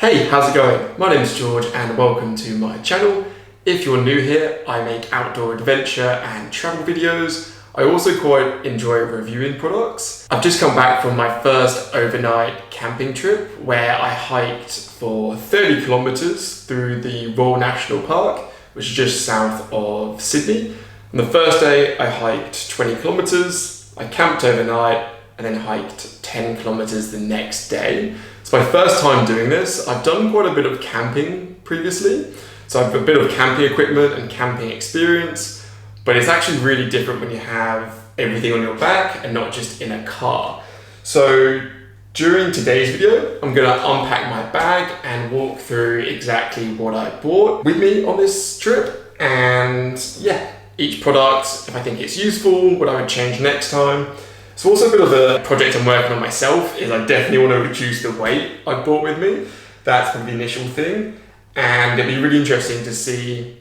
Hey, how's it going? My name's George and welcome to my channel. If you're new here, I make outdoor adventure and travel videos. I also quite enjoy reviewing products. I've just come back from my first overnight camping trip where I hiked for 30 kilometers through the Royal National Park, which is just south of Sydney. On the first day, I hiked 20 kilometers, I camped overnight, and then hiked 10 kilometers the next day. It's my first time doing this. I've done quite a bit of camping previously, so I have a bit of camping equipment and camping experience, but it's actually really different when you have everything on your back and not just in a car. So during today's video, I'm gonna unpack my bag and walk through exactly what I brought with me on this trip, and yeah, each product, if I think it's useful, what I would change next time. So also a bit of a project I'm working on myself is I definitely want to reduce the weight I brought with me. That's the initial thing. And it'd be really interesting to see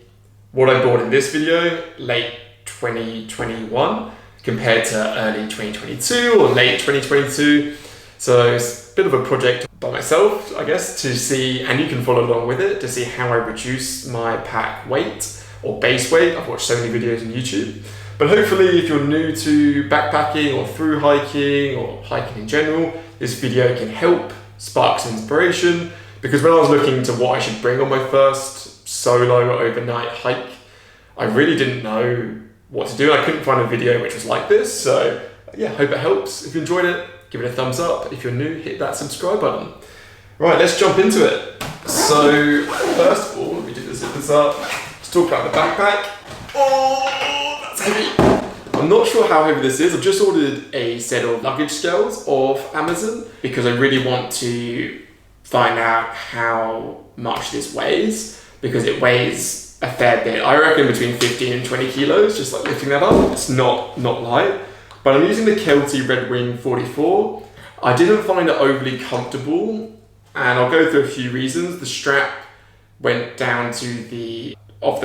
what I brought in this video, late 2021, compared to early 2022 or late 2022. So it's a bit of a project by myself, I guess, to see, and you can follow along with it, to see how I reduce my pack weight or base weight. I've watched so many videos on YouTube. But hopefully if you're new to backpacking or through hiking or hiking in general, this video can help spark some inspiration, because when I was looking to what I should bring on my first solo overnight hike, I really didn't know what to do. I couldn't find a video which was like this. So yeah, hope it helps. If you enjoyed it, give it a thumbs up. If you're new, hit that subscribe button. Right, let's jump into it. So first of all, let me do this, zip this up. Let's talk about the backpack. Oh, that's heavy. I'm not sure how heavy this is. I've just ordered a set of luggage scales off Amazon because I really want to find out how much this weighs, because it weighs a fair bit. I reckon between 15 and 20 kilos, just like lifting that up. It's not light, but I'm using the Kelty Red Wing 44. I didn't find it overly comfortable, and I'll go through a few reasons. The strap went down to the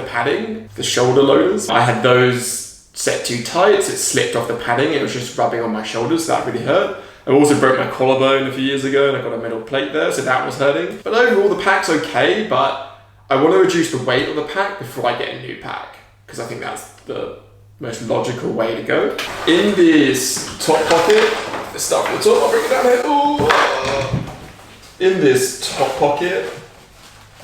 padding, the shoulder loaders. I had those set too tight, so it slipped off the padding. It was just rubbing on my shoulders, so that really hurt. I also broke my collarbone a few years ago and I got a metal plate there, so that was hurting. But overall the pack's okay, but I want to reduce the weight of the pack before I get a new pack, because I think that's the most logical way to go. In this top pocket, the stuff at the top, I'll bring it down here. Ooh. In this top pocket,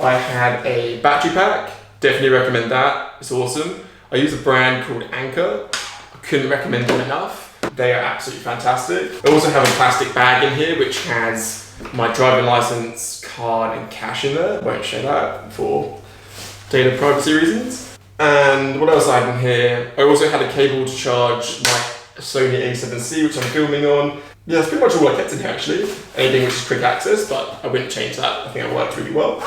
I had a battery pack. Definitely recommend that, it's awesome. I use a brand called Anchor. I couldn't recommend them enough. They are absolutely fantastic. I also have a plastic bag in here which has my driving license, card and cash in there. I won't show that for data privacy reasons. And what else I had in here? I also had a cable to charge my Sony A7C, which I'm filming on. Yeah, that's pretty much all I kept in here actually. Anything which is quick access, but I wouldn't change that. I think it worked really well.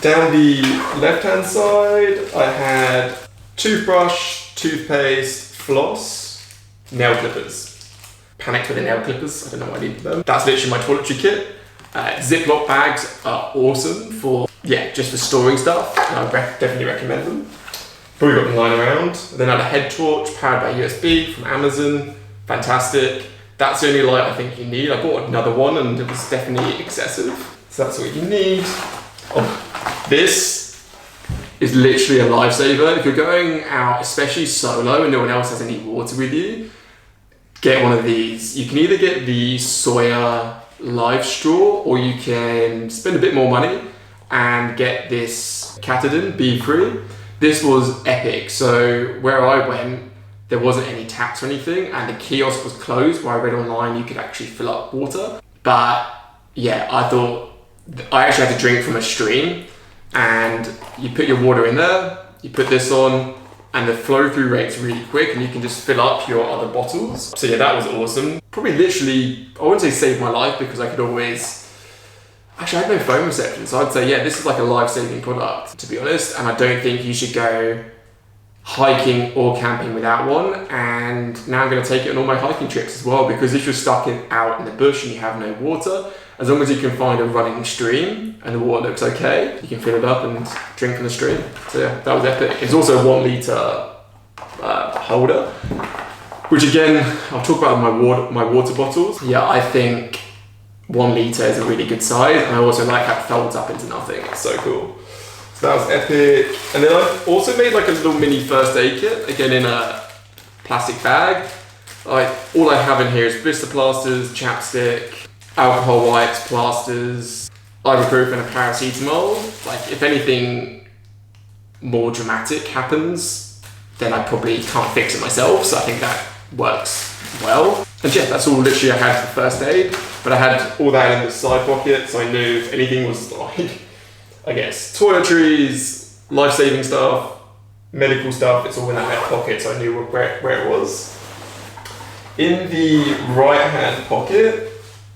Down the left-hand side, I had toothbrush, toothpaste, floss, nail clippers. Panicked with the nail clippers, I don't know why I needed them. That's literally my toiletry kit. Ziploc bags are awesome for, just for storing stuff. I definitely recommend them. Probably got them lying around. Then I had a head torch powered by USB from Amazon. Fantastic. That's the only light I think you need. I bought another one and it was definitely excessive. So that's what you need. Oh. This is literally a lifesaver. If you're going out, especially solo and no one else has any water with you, get one of these. You can either get the Soya Live Straw, or you can spend a bit more money and get this Katadyn B3. This was epic. So where I went, there wasn't any taps or anything, and the kiosk was closed where I read online you could actually fill up water. But yeah, I thought, I actually had to drink from a stream. And you put your water in there, you put this on, and the flow through rate's really quick and you can just fill up your other bottles. So yeah, that was awesome. Probably literally, I wouldn't say saved my life, because I could always, actually I had no phone reception, so I'd say yeah, this is like a life-saving product, to be honest, and I don't think you should go hiking or camping without one. And now I'm going to take it on all my hiking trips as well, because if you're stuck out in the bush and you have no water, as long as you can find a running stream and the water looks okay, you can fill it up and drink from the stream. So yeah, that was epic. It's also a 1 litre holder, which again, I'll talk about my water bottles. Yeah, I think 1 litre is a really good size, and I also like how it folds up into nothing. It's so cool. So that was epic. And then I also made like a little mini first aid kit, again in a plastic bag. Like all I have in here is blister plasters, chapstick, alcohol wipes, plasters, ibuprofen and paracetamol. Like if anything more dramatic happens, then I probably can't fix it myself, so I think that works well. And yeah, that's all literally I had for first aid, but I had all that in the side pocket, so I knew if anything was like, I guess, toiletries, life-saving stuff, medical stuff, it's all in that left pocket, so I knew where it was. In the right-hand pocket,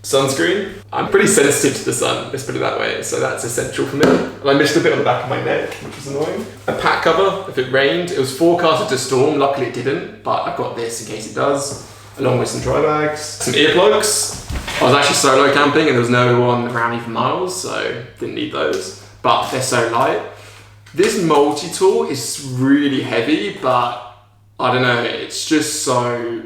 sunscreen. I'm pretty sensitive to the sun, let's put it that way, so that's essential for me. And I missed a bit on the back of my neck, which was annoying. A pack cover, if it rained. It was forecasted to storm, luckily it didn't, but I've got this in case it does, along with some dry bags. Some earplugs. I was actually solo camping and there was no one around me for miles, so didn't need those, but they're so light. This multi-tool is really heavy, but I don't know, it's just so,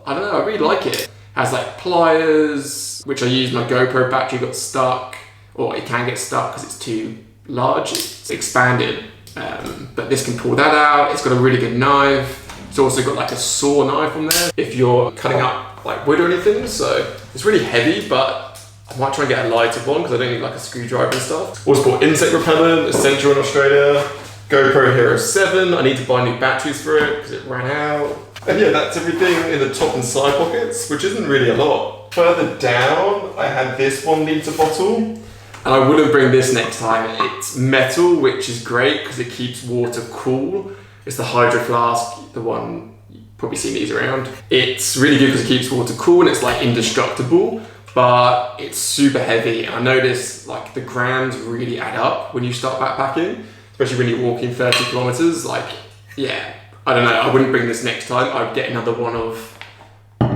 I don't know, I really like it. Has like pliers, which I used. My GoPro battery got stuck, or it can get stuck because it's too large. It's expanded, but this can pull that out. It's got a really good knife. It's also got like a saw knife on there if you're cutting up like wood or anything. So it's really heavy, but I might try and get a lighter one because I don't need like a screwdriver and stuff. Also bought insect repellent, essential in Australia. GoPro Hero 7. I need to buy new batteries for it because it ran out. And yeah, that's everything in the top and side pockets, which isn't really a lot. Further down, I had this 1 litre bottle. And I wouldn't bring this next time. It's metal, which is great because it keeps water cool. It's the Hydro Flask, the one, you've probably seen these around. It's really good because it keeps water cool and it's like indestructible, but it's super heavy. And I noticed like the grams really add up when you start backpacking, especially when you're walking 30 kilometers. Like, yeah. I don't know, I wouldn't bring this next time. I'd get another one of,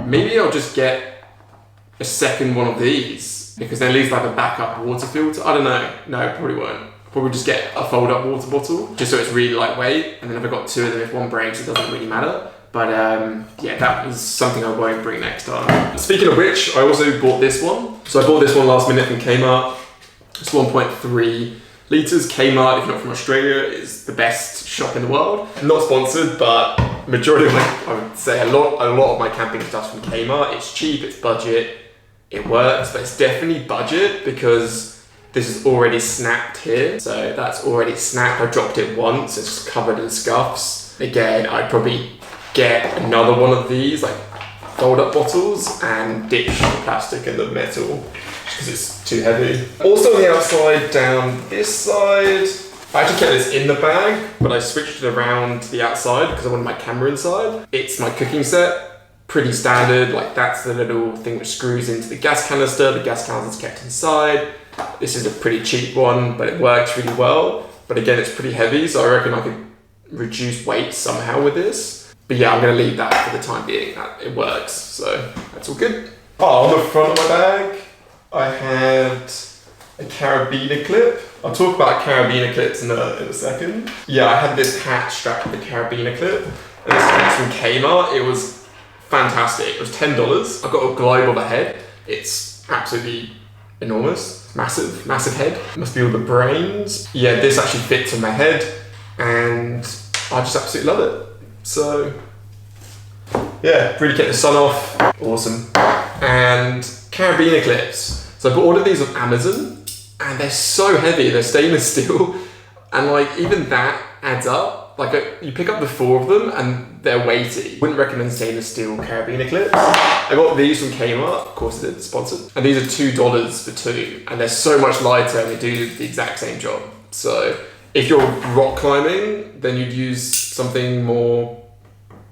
maybe I'll just get a second one of these because then at least I have a backup water filter. I don't know, no, probably won't. I'll probably just get a fold up water bottle just so it's really lightweight. And then if I've got 2 of them, if one breaks, it doesn't really matter. But yeah, that is something I won't bring next time. Speaking of which, I also bought this one. So I bought this one last minute from Kmart. It's 1.3 litres. Kmart, if you're not from Australia, is the best shop in the world. Not sponsored, but majority of my, I would say a lot of my camping stuff's from Kmart. It's cheap, it's budget, it works, but it's definitely budget because this is already snapped here. So that's already snapped. I dropped it once, it's covered in scuffs. Again, I'd probably get another one of these, like fold up bottles, and ditch the plastic and the metal because it's too heavy. Also on the outside, down this side, I actually kept this in the bag, but I switched it around to the outside because I wanted my camera inside. It's my cooking set, pretty standard, like that's the little thing which screws into the gas canister. The gas canister's kept inside. This is a pretty cheap one, but it works really well. But again, it's pretty heavy, so I reckon I could reduce weight somehow with this. But yeah, I'm gonna leave that for the time being. It works, so that's all good. Oh, on the front of my bag, I had a Carabiner Clip. I'll talk about Carabiner Clips in a second. Yeah, I had this hat strapped with the Carabiner Clip, and this is from Kmart. It was fantastic. It was $10. I've got a globe of a head. It's absolutely enormous, massive head. It must be all the brains. Yeah, this actually fits on my head, and I just absolutely love it. So yeah, really kept the sun off. Awesome. And Carabiner Clips. So I bought all of these on Amazon, and they're so heavy. They're stainless steel, and like even that adds up. Like you pick up the 4 of them, and they're weighty. Wouldn't recommend stainless steel Carabiner Clips. I got these from Kmart. Of course, it's sponsored. And these are $2 for 2, and they're so much lighter, and they do the exact same job. So if you're rock climbing, then you'd use something more,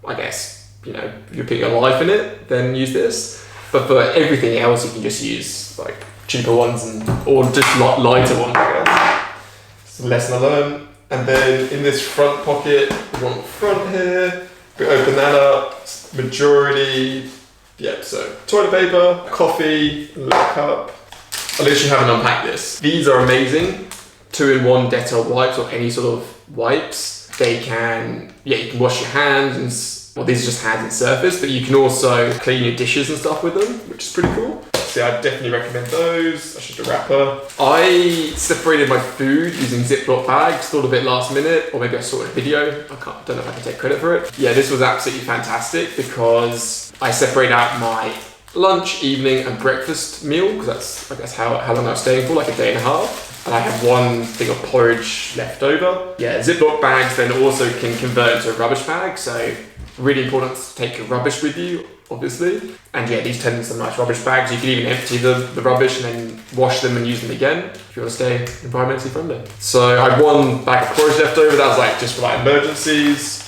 I guess, you know, if you're putting a life in it, then use this. But for everything else, you can just use like cheaper ones or just lighter ones, I guess. It's a lesson I learned. And then in this front pocket, the one front here, we open that up, majority, yeah, so toilet paper, coffee, a little cup. I literally haven't unpacked this. These are amazing. 2-in-1 Dettol wipes or any sort of wipes. They can, yeah, you can wash your hands and, well, these are just hands and surface, but you can also clean your dishes and stuff with them, which is pretty cool. socks, yeah, I definitely recommend those. That's just a wrapper. I separated my food using Ziploc bags, thought a bit last minute, or maybe I saw it in a video. Don't know if I can take credit for it. Yeah, this was absolutely fantastic because I separate out my lunch, evening, and breakfast meal, because that's, I guess, how long I was staying for, like a day and a half. And I have one thing of porridge left over. Yeah, Ziploc bags then also can convert into a rubbish bag, so really important to take your rubbish with you, obviously. And yeah, these tend to be some nice rubbish bags. You can even empty the rubbish and then wash them and use them again if you want to stay environmentally friendly. So I had one bag of porridge left over. That was like just for like emergencies.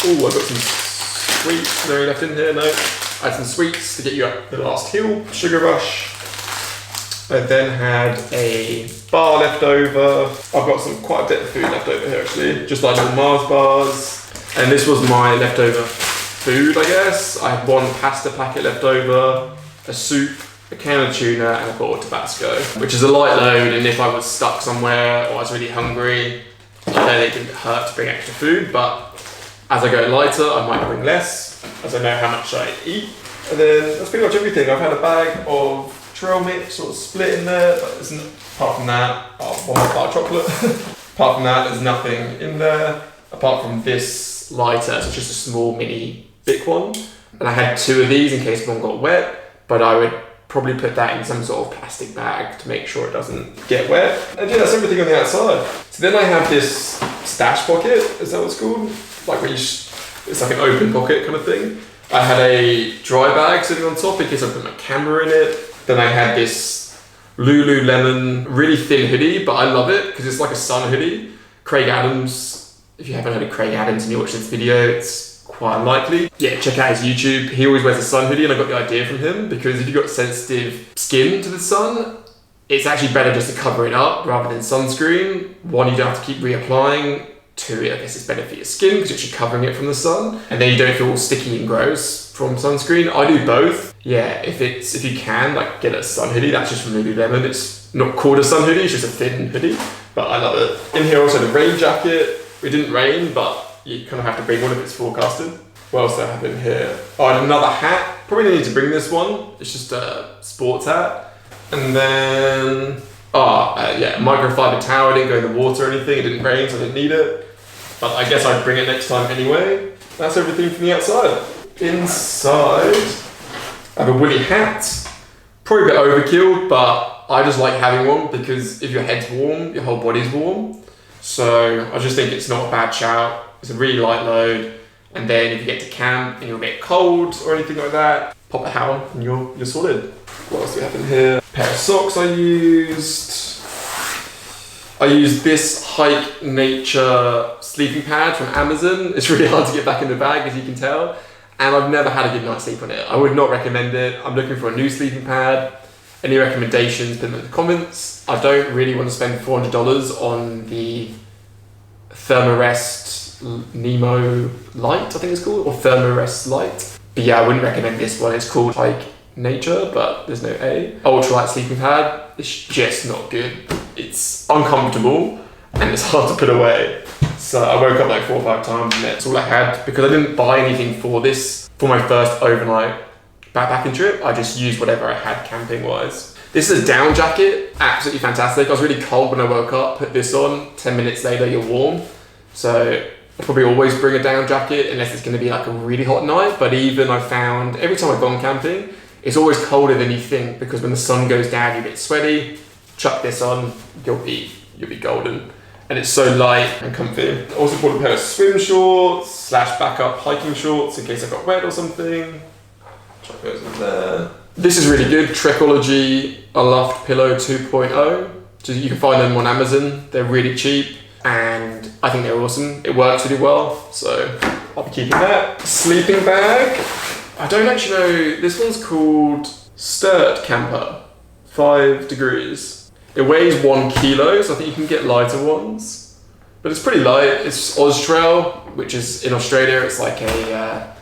Oh, I've got some sweets. No left in here, no. I had some sweets to get you up the last hill. Sugar Rush. I then had a bar left over. I've got quite a bit of food left over here actually. Just like little Mars bars. And this was my leftover food, I guess. I had one pasta packet left over, a soup, a can of tuna, and a bottle of Tabasco, which is a light load. And if I was stuck somewhere or I was really hungry, I know it didn't hurt to bring extra food, but as I go lighter, I might bring less, as I know how much I eat. And then that's pretty much everything. I've had a bag of trail mix sort of split in there, but there's apart from that, one more bar of chocolate. Apart from that, there's nothing in there, apart from this lighter, so it's just a small mini Bic one. And I had two of these in case one got wet, but I would probably put that in some sort of plastic bag to make sure it doesn't get wet. And yeah, that's everything on the outside. So then I have this stash pocket, is that what it's called? Like when it's like an open pocket kind of thing. I had a dry bag sitting on top in case I put my camera in it. Then I had this Lululemon really thin hoodie, but I love it because it's like a sun hoodie. Craig Adams. If you haven't heard of Craig Adams and you watch this video, it's quite unlikely. Yeah, check out his YouTube. He always wears a sun hoodie and I got the idea from him because if you've got sensitive skin to the sun, it's actually better just to cover it up rather than sunscreen. One, you don't have to keep reapplying. Two, I guess it's better for your skin because you're actually covering it from the sun. And then you don't feel all sticky and gross from sunscreen. I do both. Yeah, if you can, like get a sun hoodie, that's just from Lululemon. It's not called a sun hoodie, it's just a thin hoodie, but I love it. In here also the rain jacket. It didn't rain, but you kind of have to bring one if it's forecasted. What else do I have in here? Oh, and another hat. Probably don't need to bring this one. It's just a sports hat. And then, yeah, microfiber towel. I didn't go in the water or anything. It didn't rain, so I didn't need it. But I guess I'd bring it next time anyway. That's everything from the outside. Inside, I have a woolly hat. Probably a bit overkill, but I just like having one because if your head's warm, your whole body's warm. So I just think it's not a bad shout. It's a really light load. And then if you get to camp and you'll get cold or anything like that, pop the hat on and you're sorted. What else do we have in here? A pair of socks I used. I used this Hike Nature sleeping pad from Amazon. It's really hard to get back in the bag, as you can tell. And I've never had a good night's sleep on it. I would not recommend it. I'm looking for a new sleeping pad. Any recommendations, put them in the comments. I don't really want to spend $400 on the Thermarest Nemo Light, I think it's called, or Thermarest Light. But yeah, I wouldn't recommend this one. It's called Hike Nature, but there's no A. Ultralight sleeping pad, it's just not good. It's uncomfortable and it's hard to put away. So I woke up like 4 or 5 times and that's all I had because I didn't buy anything for this, for my first overnight backpacking trip. I just used whatever I had camping wise. This is a down jacket, absolutely fantastic. I was really cold when I woke up, put this on, 10 minutes later you're warm. So I probably always bring a down jacket unless it's gonna be like a really hot night. But even I found, every time I've gone camping, it's always colder than you think because when the sun goes down, you get sweaty. Chuck this on, you'll be golden. And it's so light and comfy. I also bought a pair of swim shorts / backup hiking shorts in case I got wet or something. Chuck those in there. This is really good, Trekology Aloft Pillow 2.0. So you can find them on Amazon. They're really cheap and I think they're awesome. It works really well, so I'll be keeping that. Sleeping bag. I don't actually know, this one's called Sturt Camper, 5 degrees. It weighs 1 kilo, so I think you can get lighter ones. But it's pretty light. It's Austrail, which is in Australia, it's like a,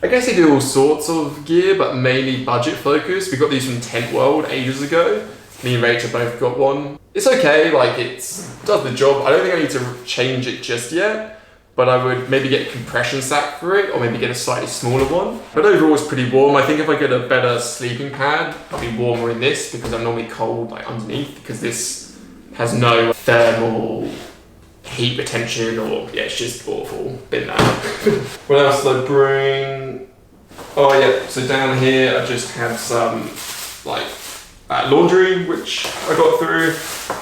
I guess they do all sorts of gear, but mainly budget focused. We got these from Tent World ages ago. Me and Rachel both got one. It's okay, like it does the job. I don't think I need to change it just yet, but I would maybe get a compression sack for it, or maybe get a slightly smaller one. But overall it's pretty warm. I think if I get a better sleeping pad, I'll be warmer in this because I'm normally cold like underneath, because this has no thermal heat retention, or yeah, it's just awful. Been that. What else did I bring? Oh yeah, so down here I just have some like laundry, which I got through.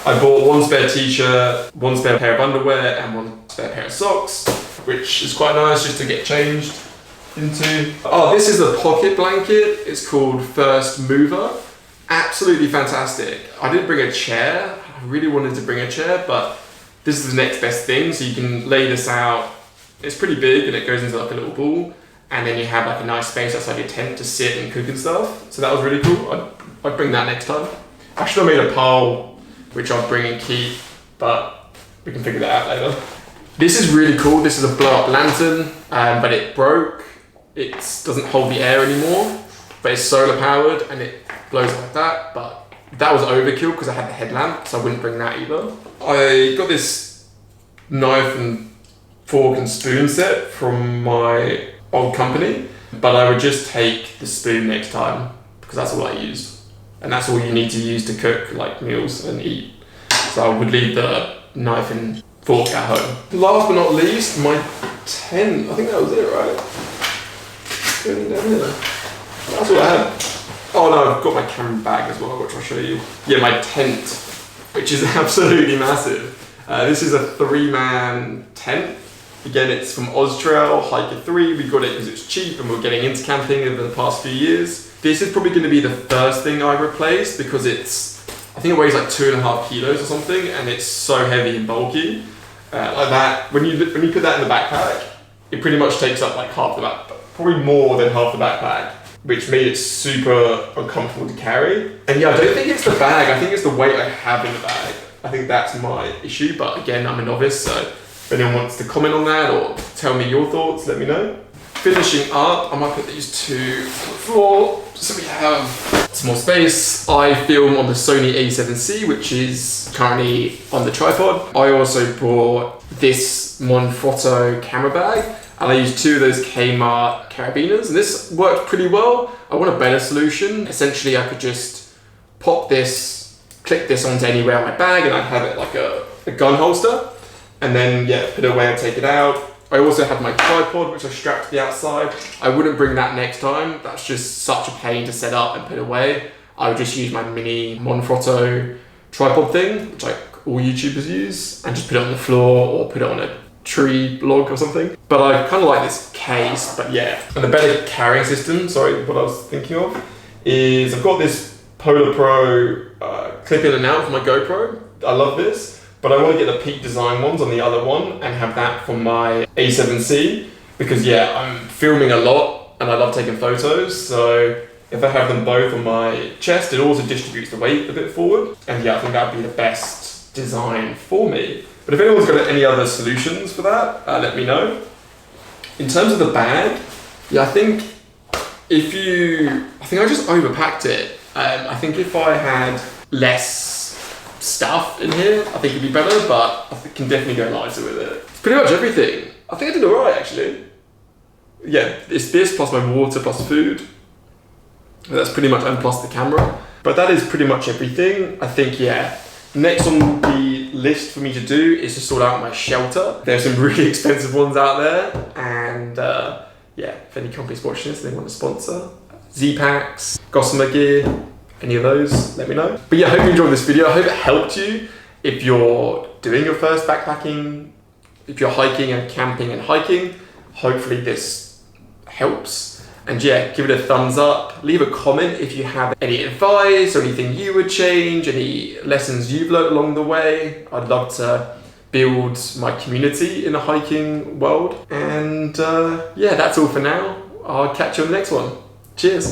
I bought one spare t-shirt, one spare pair of underwear, and one spare pair of socks, which is quite nice just to get changed into. Oh, this is a pocket blanket. It's called First Mover. Absolutely fantastic. I didn't bring a chair. I really wanted to bring a chair, but this is the next best thing. So you can lay this out. It's pretty big and it goes into like a little ball. And then you have like a nice space outside your tent to sit and cook and stuff. So that was really cool. I'd bring that next time. I should have made a pole, which I'll bring and keep, but we can figure that out later. This is really cool. This is a blow up lantern, but it broke. It doesn't hold the air anymore, but it's solar powered and it blows like that. But that was overkill because I had the headlamp, so I wouldn't bring that either. I got this knife and fork and spoon set from my old company, but I would just take the spoon next time because that's all I used, and that's all you need to use to cook like meals and eat. So I would leave the knife and fork at home. Last but not least, my tent. I think that was it, right? That's all I had. Oh no, I've got my camera bag as well, which I'll show you. Yeah, my tent, which is absolutely massive. This is a 3-man tent. Again, it's from THRU-HIKE 3. We got it because it's cheap and we're getting into camping over the past few years. This is probably going to be the first thing I replace because I think it weighs like 2.5 kilos or something, and it's so heavy and bulky. Like that, when you put that in the backpack, it pretty much takes up like half the backpack, probably more than half the backpack, which made it super uncomfortable to carry. And yeah, I don't think it's the bag, I think it's the weight I have in the bag. I think that's my issue, but again, I'm a novice, so if anyone wants to comment on that or tell me your thoughts, let me know. Finishing up, I might put these two on the floor, so we have some more space. I film on the Sony A7C, which is currently on the tripod. I also brought this Monfato Camera Bag, and I used 2 of those Kmart carabiners, and this worked pretty well. I want a better solution. Essentially, I could just pop this, click this onto anywhere on my bag, and I'd have it like a gun holster. And then, yeah, put it away and take it out. I also had my tripod, which I strapped to the outside. I wouldn't bring that next time. That's just such a pain to set up and put away. I would just use my mini Monfato tripod thing, which like all YouTubers use, and just put it on the floor or put it on a tree log or something. But I kind of like this case, but yeah. And the better carrying system, sorry, what I was thinking of, is I've got this Polar Pro clip in and out for my GoPro. I love this. But I want to get the Peak Design ones on the other one and have that for my A7C, because yeah, I'm filming a lot and I love taking photos, so if I have them both on my chest, it also distributes the weight a bit forward, and yeah, I think that would be the best design for me. But if anyone's got any other solutions for that, let me know. In terms of the bag, yeah, I think I just overpacked it. I think if I had less stuff in here, I think it'd be better, but I can definitely go lighter with it. It's pretty much everything. I think I did alright actually. Yeah, it's this plus my water plus food. That's pretty much, and plus the camera. But that is pretty much everything. I think, yeah, next on the list for me to do is to sort out my shelter. There's some really expensive ones out there, and yeah, if any companies watching this and they want to sponsor, Z-Packs, Gossamer gear, any of those, let me know. But yeah, I hope you enjoyed this video. I hope it helped you if you're doing your first backpacking, if you're hiking and camping and hiking. Hopefully this helps. And yeah, give it a thumbs up. Leave a comment if you have any advice or anything you would change, any lessons you've learned along the way. I'd love to build my community in the hiking world. And yeah, that's all for now. I'll catch you on the next one. Cheers.